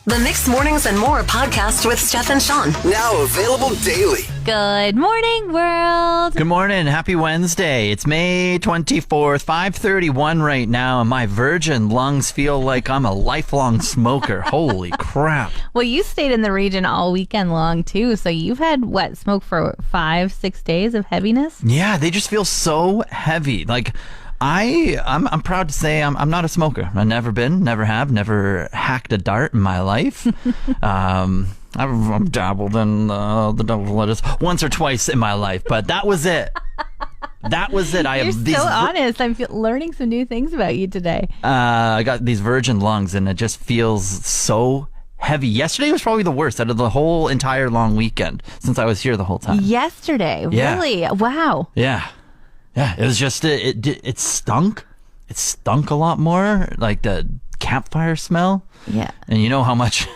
The Mixed Mornings and More podcast with Steph and Sean. Now available daily. Good morning, world. Good morning. Happy Wednesday. It's May 24th, 5:31 right now, and my virgin lungs feel like I'm a lifelong smoker. Holy crap. Well, you stayed in the region all weekend long, too, so you've had, smoke for 5-6 days of heaviness? Yeah, they just feel so heavy. Like, I'm proud to say I'm not a smoker. I've never been, never have, never hacked a dart in my life. I've dabbled in the double lettuce once or twice in my life, but that was it. That was it. You're so honest. I'm learning some new things about you today. I got these virgin lungs, and it just feels so heavy. Yesterday was probably the worst out of the whole entire long weekend since I was here the whole time. Yesterday? Yeah. Really? Wow. Yeah. Yeah, it was just, it stunk. It stunk a lot more, like the campfire smell. Yeah. And you know how much...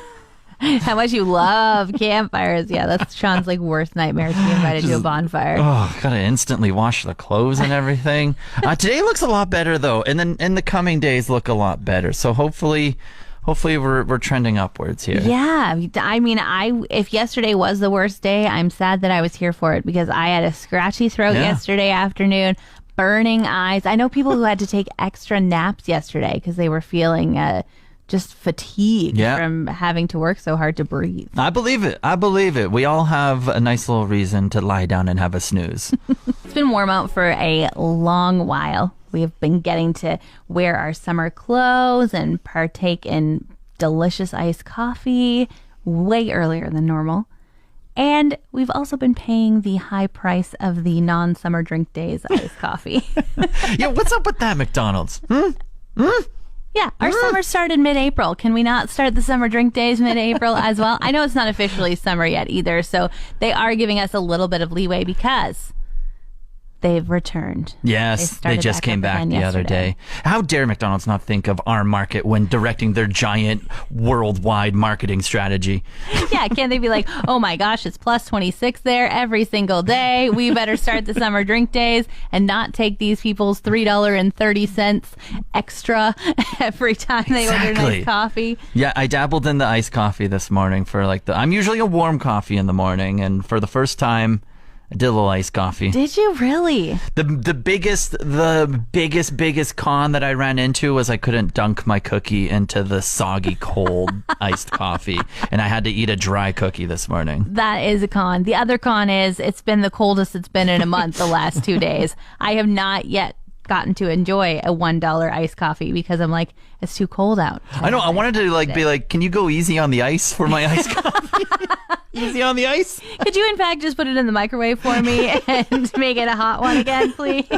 How much you love campfires. Yeah, that's Sean's worst nightmare to be invited to a bonfire. Oh, gotta instantly wash the clothes and everything. Today looks a lot better, though, and then in the coming days look a lot better. So hopefully we're trending upwards here. Yeah, I mean, if yesterday was the worst day, I'm sad that I was here for it because I had a scratchy throat yesterday afternoon, burning eyes. I know people who had to take extra naps yesterday because they were feeling just fatigued from having to work so hard to breathe. I believe it. We all have a nice little reason to lie down and have a snooze. It's been warm out for a long while. We've been getting to wear our summer clothes and partake in delicious iced coffee way earlier than normal. And we've also been paying the high price of the non-summer drink days iced coffee. Yeah, what's up with that, McDonald's? Yeah, our summer started mid-April. Can we not start the summer drink days mid-April as well? I know it's not officially summer yet either, so they are giving us a little bit of leeway because they've returned. Yes, they just came back the other day. How dare McDonald's not think of our market when directing their giant worldwide marketing strategy? Yeah, can't they be like, oh my gosh, it's plus 26 there every single day. We better start the summer drink days and not take these people's $3.30 extra every time they order nice coffee. Yeah, I dabbled in the iced coffee this morning for I'm usually a warm coffee in the morning, and for the first time, I did a little iced coffee. Did you really? The biggest con that I ran into was I couldn't dunk my cookie into the soggy cold iced coffee, and I had to eat a dry cookie this morning. That is a con. The other con is it's been the coldest it's been in a month the last 2 days. I have not yet gotten to enjoy a $1 iced coffee because I'm like, it's too cold out. I know. I wanted to be like, can you go easy on the ice for my iced coffee? Easy on the ice? Could you in fact just put it in the microwave for me and make it a hot one again, please?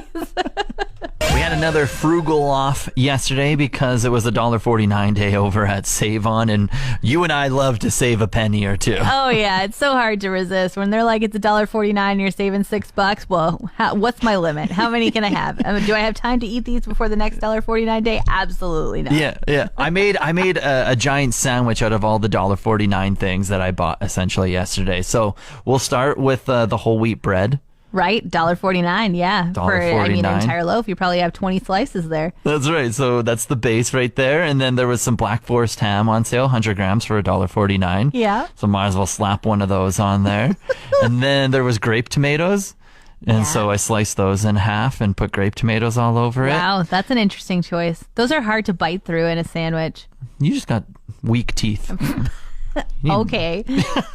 We had another frugal off yesterday because it was a $1.49 day over at Save On, and you and I love to save a penny or two. Oh yeah, it's so hard to resist when they're like, it's $1.49 and you're saving $6. Well, what's my limit? How many can I have? Do I have time to eat these before the next $1.49 day? Absolutely not. Yeah. I made a giant sandwich out of all the $1.49 things that I bought essentially yesterday. So we'll start with the whole wheat bread. Right, $1.49, yeah. $1.49. An entire loaf, you probably have 20 slices there. That's right. So that's the base right there. And then there was some Black Forest ham on sale, 100 grams for $1.49. Yeah. So might as well slap one of those on there. And then there was grape tomatoes. And so I sliced those in half and put grape tomatoes all over it. Wow, that's an interesting choice. Those are hard to bite through in a sandwich. You just got weak teeth. Okay.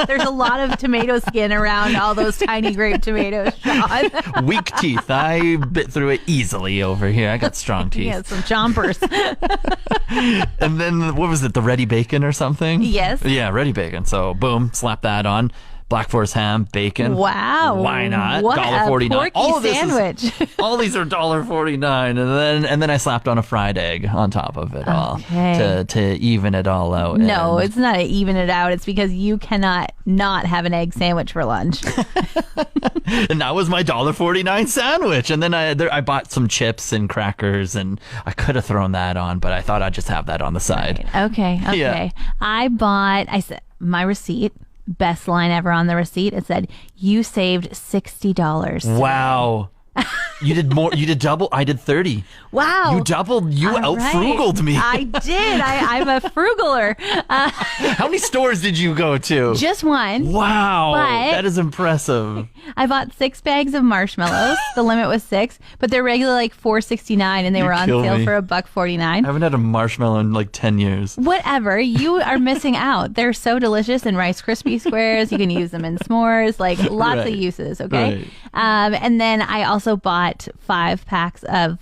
There's a lot of tomato skin around all those tiny grape tomatoes, Sean. Weak teeth. I bit through it easily over here. I got strong teeth. Yeah, some chompers. And then, what was it, the ready bacon or something? Yes. Yeah, ready bacon. So, boom, slap that on. Black Forest ham, bacon. Wow. Why not? What $1.49. a porky sandwich. All these are $1.49. And then I slapped on a fried egg on top of it all to even it all out. No, it's not to even it out. It's because you cannot not have an egg sandwich for lunch. And that was my $1.49 sandwich. And then I bought some chips and crackers, and I could have thrown that on, but I thought I'd just have that on the side. Right. Okay. Yeah. I said my receipt. Best line ever on the receipt. It said, you saved $60. Wow. You did more. You did double. I did 30. Wow. You doubled. You All out-frugaled me. I did. I'm a frugaler. How many stores did you go to? Just one. Wow. But that is impressive. I bought 6 bags of marshmallows. The limit was 6, but they're regular like $4.69, and they were on kill sale me. for $1.49. I haven't had a marshmallow in like 10 years. Whatever. You are missing out. They're so delicious in Rice Krispie squares. You can use them in s'mores, like lots of Right. uses. Okay. Right. And then I also bought 5 packs of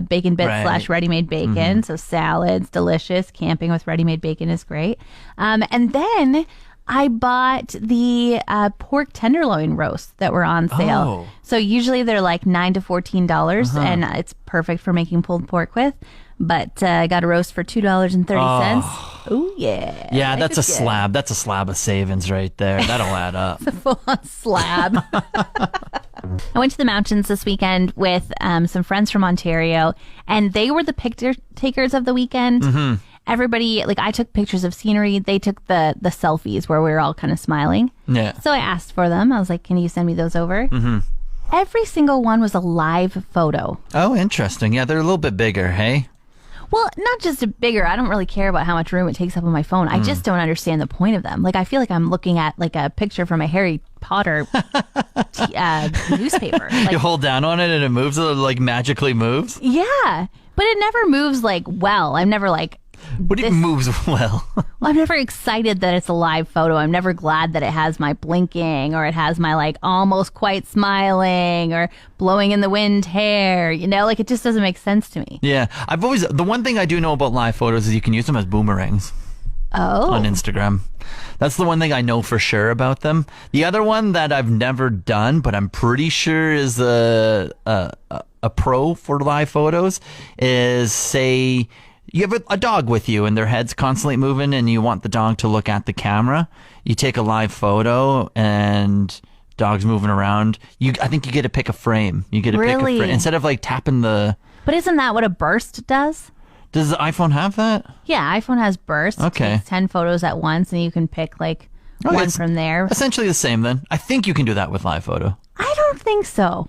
bacon bits Right. / ready-made bacon. So salads, delicious. Camping with ready-made bacon is great. And then I bought the pork tenderloin roasts that were on sale. Oh. So usually they're like $9 to $14, and it's perfect for making pulled pork with. But I got a roast for $2.30. Oh yeah. Yeah, Life that's a is good. slab. That's a slab of savings right there. That'll add up. Full-on slab. I went to the mountains this weekend with some friends from Ontario, and they were the picture takers of the weekend. Mm-hmm. Everybody, like, I took pictures of scenery. They took the selfies where we were all kind of smiling. Yeah. So I asked for them. I was like, can you send me those over? Mm-hmm. Every single one was a live photo. Oh, interesting. Yeah, they're a little bit bigger, hey? Well, not just a bigger. I don't really care about how much room it takes up on my phone. I just don't understand the point of them. Like, I feel like I'm looking at like a picture from a Harry Potter newspaper. Like, You hold down on it and it moves, it like magically moves? yeah, but it never moves like well. I'm never like, What do you This- moves well? I'm never excited that it's a live photo. I'm never glad that it has my blinking or it has my like almost quite smiling or blowing in the wind hair. You know, like it just doesn't make sense to me. Yeah. The one thing I do know about live photos is you can use them as boomerangs Oh, on Instagram. That's the one thing I know for sure about them. The other one that I've never done, but I'm pretty sure is a pro for live photos is, say, you have a dog with you and their head's constantly moving and you want the dog to look at the camera. You take a live photo and dog's moving around. I think you get to pick a frame. You get to pick a Really? frame instead of like tapping the. but isn't that what a burst does? Does the iPhone have that? Yeah, iPhone has burst. Okay. It takes 10 photos at once and you can pick like Oh, one it's from there. Essentially the same then. I think you can do that with live photo. I don't think so.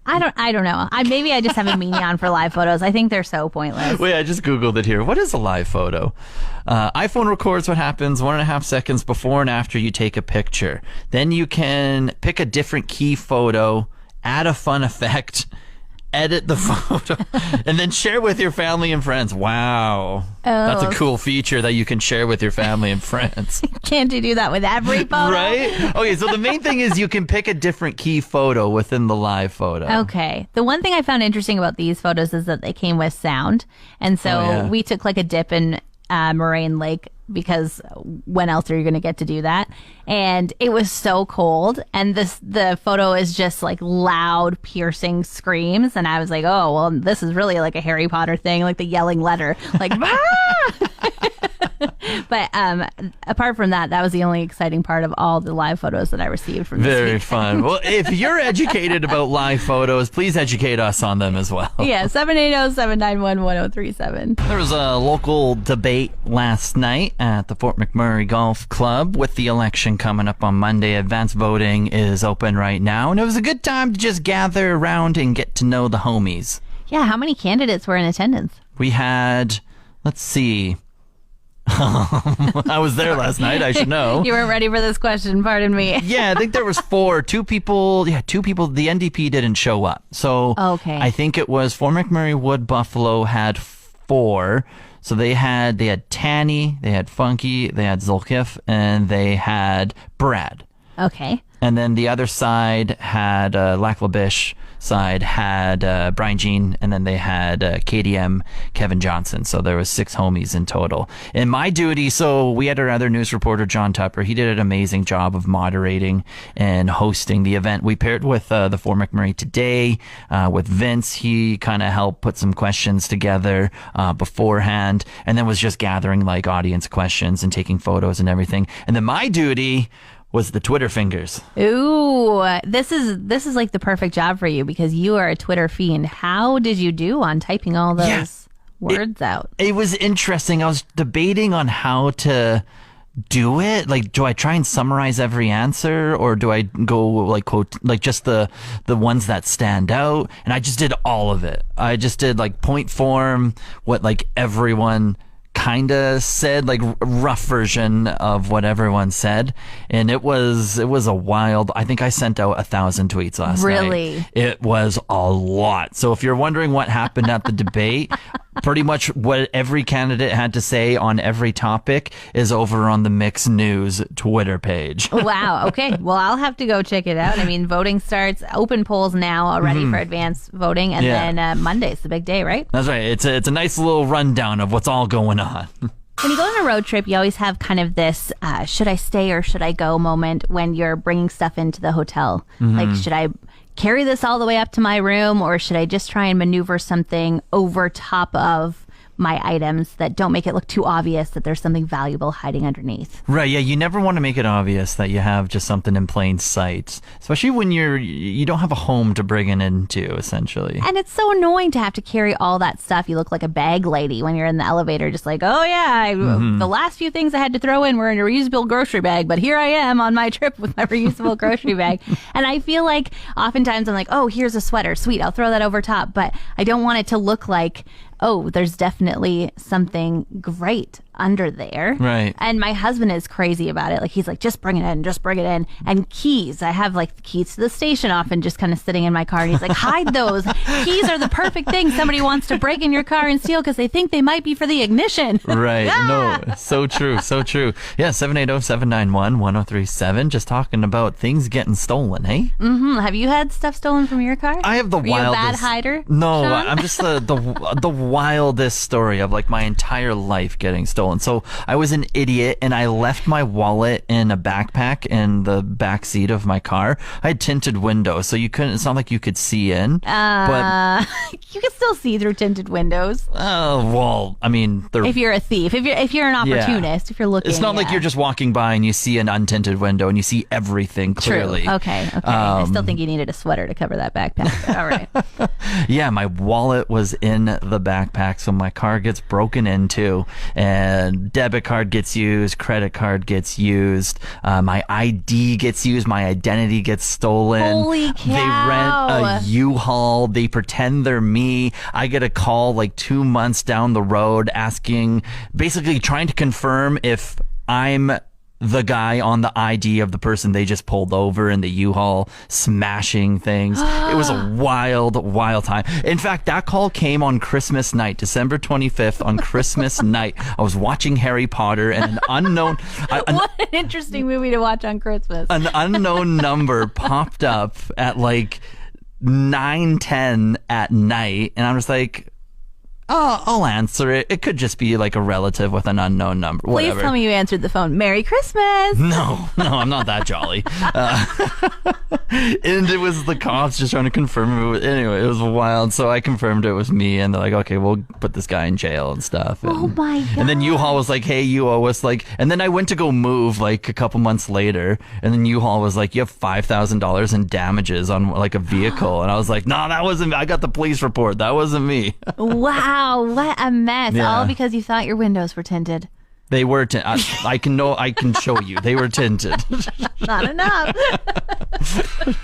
I don't know. Maybe I just have a mania for live photos. I think they're so pointless. Wait, I just Googled it here. What is a live photo? iPhone records what happens 1.5 seconds before and after you take a picture. Then you can pick a different key photo, add a fun effect, edit the photo, and then share with your family and friends. Wow. That's a cool feature that you can share with your family and friends. Can't you do that with every photo? Right? Okay, so the main thing is you can pick a different key photo within the live photo. Okay. The one thing I found interesting about these photos is that they came with sound. And so Oh, yeah. we took like a dip in Moraine Lake because when else are you going to get to do that? And it was so cold. And the photo is just like loud, piercing screams. And I was like, oh, well, this is really like a Harry Potter thing, like the yelling letter. Like, ah! But apart from that, that was the only exciting part of all the live photos that I received from this Very week. fun. Well, if you're educated about live photos, please educate us on them as well. Yeah, 780-791-1037. There was a local debate last night at the Fort McMurray Golf Club. With the election coming up on Monday, advance voting is open right now, and it was a good time to just gather around and get to know the homies. Yeah, how many candidates were in attendance? We had, let's see. I was there last night, I should know. You weren't ready for this question, pardon me. Yeah, I think there was 4. Two people. The NDP didn't show up. So Okay. I think it was Fort McMurray Wood Buffalo had 4. So they had Tanny, they had Funky, they had Zolkif, and they had Brad. Okay. And then the other side had Lac La Biche side had Brian Jean, and then they had KDM Kevin Johnson. So there was 6 homies in total. In my duty, so we had our other news reporter, John Tupper. He did an amazing job of moderating and hosting the event. We paired with the Fort McMurray Today with Vince. He kind of helped put some questions together beforehand, and then was just gathering like audience questions and taking photos and everything. And then my duty was the Twitter fingers. Ooh, this is like the perfect job for you because you are a Twitter fiend. How did you do on typing all those words out? It was interesting. I was debating on how to do it? Like, do I try and summarize every answer, or do I go like quote, like just the ones that stand out? And I just did all of it. I just did like point form, what like everyone kind of said, like rough version of what everyone said. And it was a wild, I think I sent out 1,000 tweets last night. Really? It was a lot. So if you're wondering what happened at the debate, pretty much what every candidate had to say on every topic is over on the Mix News Twitter page. Wow. Okay. Well, I'll have to go check it out. I mean, voting starts, open polls now already for advanced voting. And then Monday's the big day, right? That's right. It's a nice little rundown of what's all going on. When you go on a road trip, you always have kind of this should I stay or should I go moment when you're bringing stuff into the hotel. Like, should I carry this all the way up to my room, or should I just try and maneuver something over top of my items that don't make it look too obvious that there's something valuable hiding underneath? Right, yeah, you never want to make it obvious that you have just something in plain sight, especially when you don't have a home to bring it into, essentially. And it's so annoying to have to carry all that stuff. You look like a bag lady when you're in the elevator, just like, oh yeah, the last few things I had to throw in were in a reusable grocery bag, but here I am on my trip with my reusable grocery bag. And I feel like oftentimes I'm like, oh, here's a sweater, sweet, I'll throw that over top, but I don't want it to look like, oh, there's definitely something great under there. Right. And my husband is crazy about it. Like, he's like, just bring it in, just bring it in. And keys. I have like the keys to the station often just kind of sitting in my car. And he's like, hide those. Keys are the perfect thing somebody wants to break in your car and steal because they think they might be for the ignition. Right. No, so true. So true. Yeah, 780-791-1037. Just talking about things getting stolen, hey? Mm-hmm. Have you had stuff stolen from your car? I have the wildest. Are you a bad hider? No, Sean? I'm just the wildest story of like my entire life getting stolen. So I was an idiot and I left my wallet in a backpack in the back seat of my car. I had tinted windows, so it's not like you could see in. But you can still see through tinted windows. Well, I mean, if you're a thief, if you're an opportunist, if you're looking. It's not like you're just walking by and you see an untinted window and you see everything clearly. True. Okay. I still think you needed a sweater to cover that backpack. All right. Yeah, my wallet was in the backpack, so my car gets broken into, and debit card gets used, credit card gets used, my ID gets used, my identity gets stolen. Holy cow. They rent a U-Haul, they pretend they're me. I get a call like 2 months down the road asking, basically trying to confirm if I'm the guy on the ID of the person they just pulled over in the U-Haul, smashing things. It was a wild, wild time. In fact, that call came on Christmas night, December 25th on Christmas night. I was watching Harry Potter and an unknown... what an interesting movie to watch on Christmas. An unknown number popped up at like 9:10 at night, and I'm just like... Oh, I'll answer it. It could just be like a relative with an unknown number. Whatever. Please tell me you answered the phone. Merry Christmas. No, I'm not that jolly. And it was the cops just trying to confirm it. Anyway, it was wild. So I confirmed it was me, and they're like, okay, we'll put this guy in jail and stuff. And, oh my God. And then U-Haul was like, hey, you owe us like, and then I went to go move like a couple months later, and then U-Haul was like, you have $5,000 in damages on like a vehicle. And I was like, no, that wasn't me. I got the police report. That wasn't me. Wow. What a mess. Yeah. All because you thought your windows were tinted. They were tinted. I can show you. They were tinted. Not enough.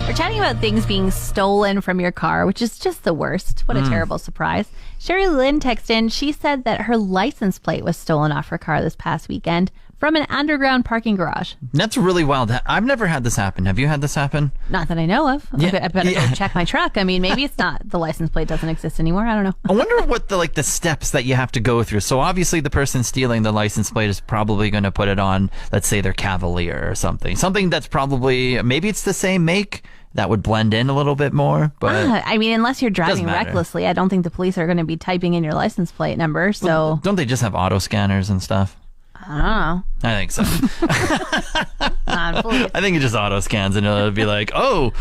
We're chatting about things being stolen from your car, which is just the worst. What a terrible surprise. Sherry Lynn texted in. She said that her license plate was stolen off her car this past weekend from an underground parking garage. That's really wild. I've never had this happen. Have you had this happen? Not that I know of. Yeah. I better go check my truck. I mean, maybe it's not. The license plate doesn't exist anymore. I don't know. I wonder what the steps that you have to go through. So obviously the person stealing the license plate is probably going to put it on, let's say, their Cavalier or something. Something that's probably, maybe it's the same make. That would blend in a little bit more. But I mean, unless you're driving recklessly, I don't think the police are going to be typing in your license plate number. So well, don't they just have auto scanners and stuff? I don't know. I think so. I think it just auto scans and it'll be like, oh,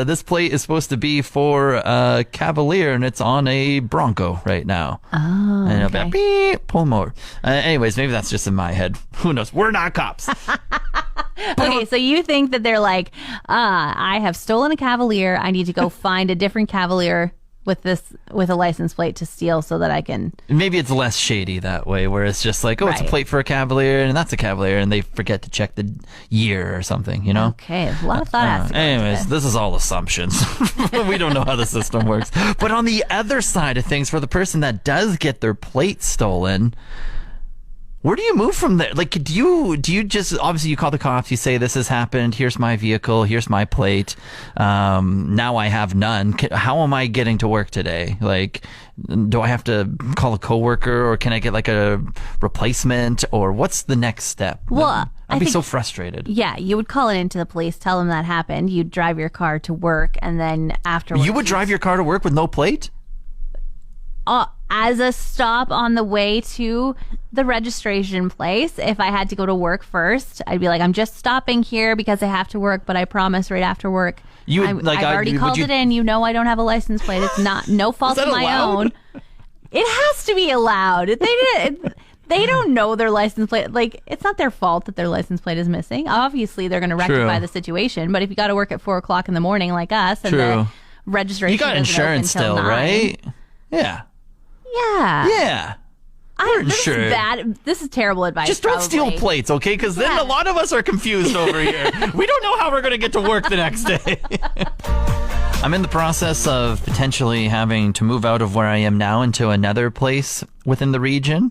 this plate is supposed to be for Cavalier and it's on a Bronco right now. Oh, and it'll be like, beep, pull more. Anyways, maybe that's just in my head. Who knows? We're not cops. Okay, so you think that they're like, I have stolen a Cavalier. I need to go find a different Cavalier with a license plate to steal so that I can. Maybe it's less shady that way, where it's just like, oh, it's a Right. plate for a Cavalier, and that's a Cavalier, and they forget to check the year or something, you know? Okay, a lot of thought has to go into Anyways, this. this is all assumptions. We don't know how the system works. But on the other side of things, for the person that does get their plate stolen, where do you move from there? Like, do you just, obviously you call the cops, you say this has happened, here's my vehicle, here's my plate, now I have none. How am I getting to work today? Like, do I have to call a coworker, or can I get like a replacement, or what's the next step? Well, I'd I be think- so frustrated. Yeah, you would call it into the police, tell them that happened. You'd drive your car to work, and then afterwards, You would drive your car to work with no plate? as a stop on the way to the registration place. If I had to go to work first, I'd be like, I'm just stopping here because I have to work, but I promise right after work. You would, I've like, already would called you- it in. You know I don't have a license plate. It's no fault that of my allowed? own. It has to be allowed. They don't know their license plate. Like, it's not their fault that their license plate is missing. Obviously, they're going to rectify True. the situation. But if you got to work at 4:00 in the morning, like us, and True. the registration You got doesn't open insurance till still, 9. right? Yeah. Yeah. Yeah. This insured. is bad. This is terrible advice. Just don't steal probably. plates, okay? Because then Yeah. a lot of us are confused over here. We don't know how we're going to get to work the next day. I'm in the process of potentially having to move out of where I am now into another place within the region.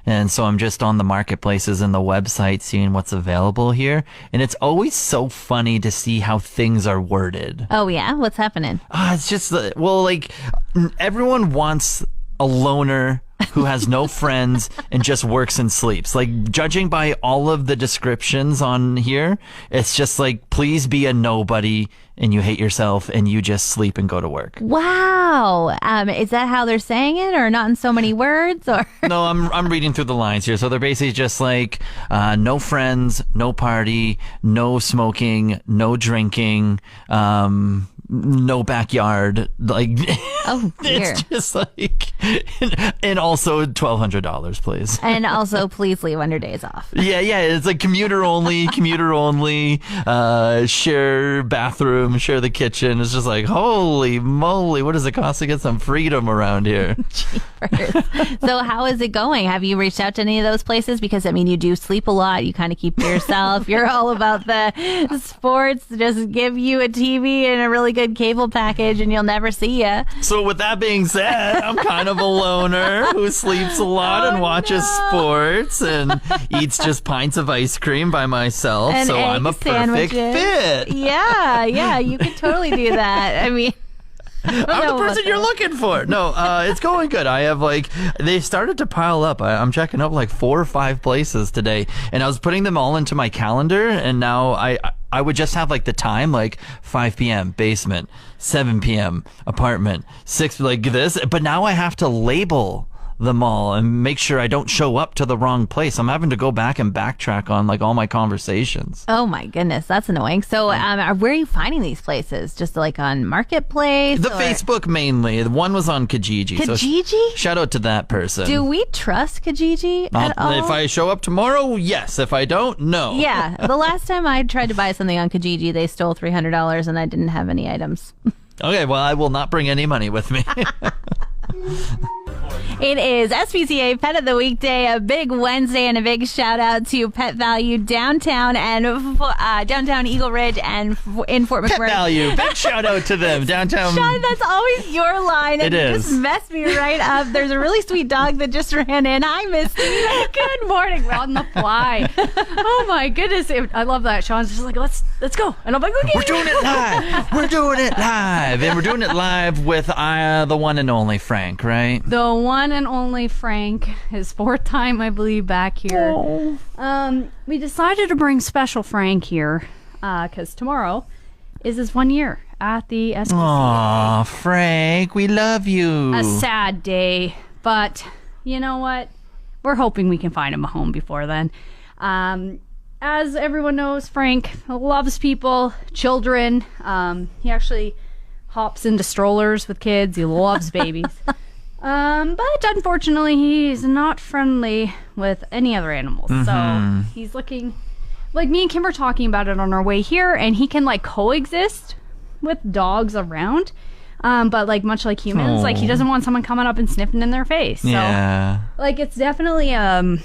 And so I'm just on the marketplaces and the website seeing what's available here. And it's always so funny to see how things are worded. Oh yeah, what's happening? It's just, like, everyone wants a loner who has no friends and just works and sleeps. Like, judging by all of the descriptions on here, it's just like, please be a nobody and you hate yourself and you just sleep and go to work. Wow. Is that how they're saying it, or not in so many words, or? No, I'm reading through the lines here. So they're basically just like, no friends, no party, no smoking, no drinking, no backyard. Like, Oh dear. it's just like, and also $1,200, please. And also, please leave on your days off. Yeah, it's like commuter only, share bathroom, share the kitchen. It's just like, holy moly, what does it cost to get some freedom around here? So how is it going? Have you reached out to any of those places? Because, I mean, you do sleep a lot. You kind of keep to yourself. You're all about the sports. Just give you a TV and a really good cable package and you'll never see you. So with that being said, I'm kind of a loner who sleeps a lot and watches sports and eats just pints of ice cream by myself. And so egg I'm a perfect sandwiches. fit. Yeah, you could totally do that. I mean, I'm the person you're looking for. No, it's going good. I have they started to pile up. I'm checking out like 4 or 5 places today, and I was putting them all into my calendar, and now I would just have like the time, like 5 p.m. basement, 7 p.m. apartment, 6 like this. But now I have to label them all and make sure I don't show up to the wrong place. I'm having to go back and backtrack on like all my conversations. oh my goodness, that's annoying. So where are you finding these places? Just like on Marketplace? The or- Facebook mainly. One was on Kijiji. So Kijiji? shout out to that person. Do we trust Kijiji at all? If I show up tomorrow, yes. If I don't, no. Yeah, the last time I tried to buy something on Kijiji, they stole $300 and I didn't have any items. Okay, well, I will not bring any money with me. It is SPCA Pet of the Weekday, a big Wednesday, and a big shout out to Pet Value downtown and downtown Eagle Ridge and in Fort Pet McMurray. Value. Big shout out to them. Downtown. Sean, that's always your line. And It you is. just messed me right up. There's a really sweet dog that just ran in. Hi, Misty. Good morning. We're on the fly. Oh my goodness. I love that. Sean's just like, let's go. And I'm like, okay. We're doing it live. We're doing it live. And we're doing it live with the one and only Frank, right? The one and only Frank, his 4th time, I believe, back here. We decided to bring special Frank here because tomorrow is his 1 year at the SPCA. Aw, Frank, we love you. A sad day, but you know what? We're hoping we can find him a home before then. As everyone knows, Frank loves people, children. He actually hops into strollers with kids. He loves babies. But unfortunately, he's not friendly with any other animals. So he's looking, like me and Kim were talking about it on our way here, and he can like coexist with dogs around. But like much like humans, like he doesn't want someone coming up and sniffing in their face. So like it's definitely a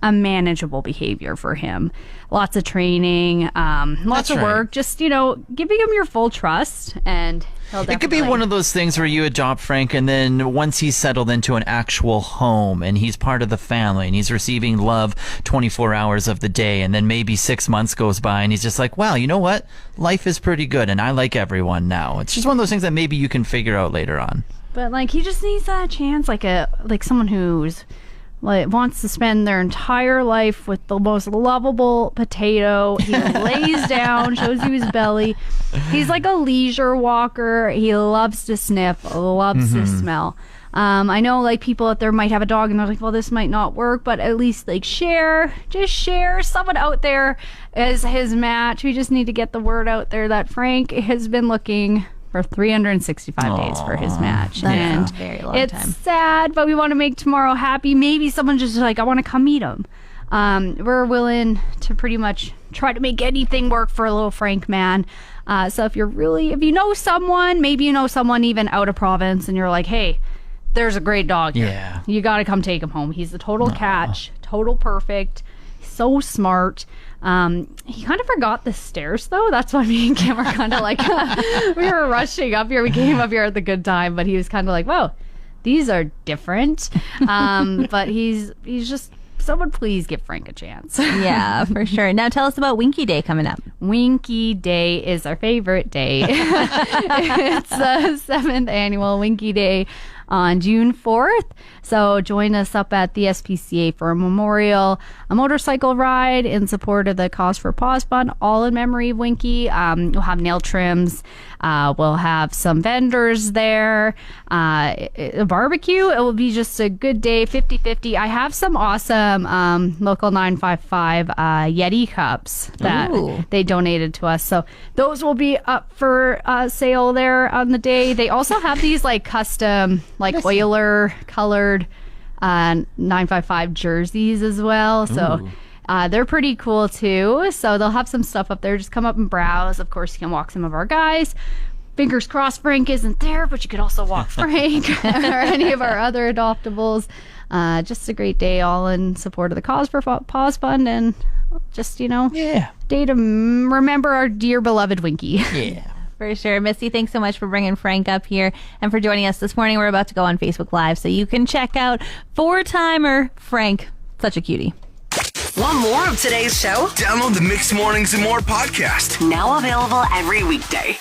manageable behavior for him. Lots of training, lots of work, just, you know, giving him your full trust, and he'll definitely... It could be one of those things where you adopt Frank, and then once he's settled into an actual home and he's part of the family and he's receiving love 24 hours of the day, and then maybe 6 months goes by and he's just like, wow, you know what? Life is pretty good and I like everyone now. It's just one of those things that maybe you can figure out later on. But like he just needs that chance, like someone who's like wants to spend their entire life with the most lovable potato. He lays down, shows you his belly. He's like a leisure walker. He loves to sniff, loves to smell. I know like people out there might have a dog and they're like, well, this might not work, but at least like share someone out there as his match. We just need to get the word out there that Frank has been looking for 365 days for his match. That's a very long it's time. sad, but we want to make tomorrow happy. Maybe someone just like, I want to come meet him. We're willing to pretty much try to make anything work for a little Frank man. So if you know someone, maybe you know someone even out of province, and you're like, hey, there's a great dog here. Yeah. You got to come take him home. He's the total catch, total perfect, so smart. He kind of forgot the stairs though. That's why me and Kim were kind of like, we were rushing up here. We came up here at the good time, but he was kind of like, whoa, these are different. But he's just, someone please give Frank a chance. Yeah, for sure. Now tell us about Winky Day coming up. Winky Day is our favorite day. It's the 7th annual Winky Day on June 4th. So join us up at the SPCA for a memorial, a motorcycle ride in support of the Cause for Paws Fund, all in memory of Winky. We'll have nail trims. We'll have some vendors there. A barbecue. It will be just a good day, 50-50. I have some awesome local 955 Yeti cups that they donated to us. So those will be up for sale there on the day. They also have these like custom, like Oiler colored 955 jerseys as well. So they're pretty cool too. So they'll have some stuff up there. Just come up and browse. Of course, you can walk some of our guys. Fingers crossed Frank isn't there, but you could also walk Frank or any of our other adoptables. Just a great day, all in support of the Cause for Paws Fund, and just, you know, day to remember our dear beloved Winky. Yeah. For sure. Missy, thanks so much for bringing Frank up here and for joining us this morning. We're about to go on Facebook Live, so you can check out 4-timer Frank. Such a cutie. Want more of today's show? Download the Mixed Mornings and More podcast. Now available every weekday.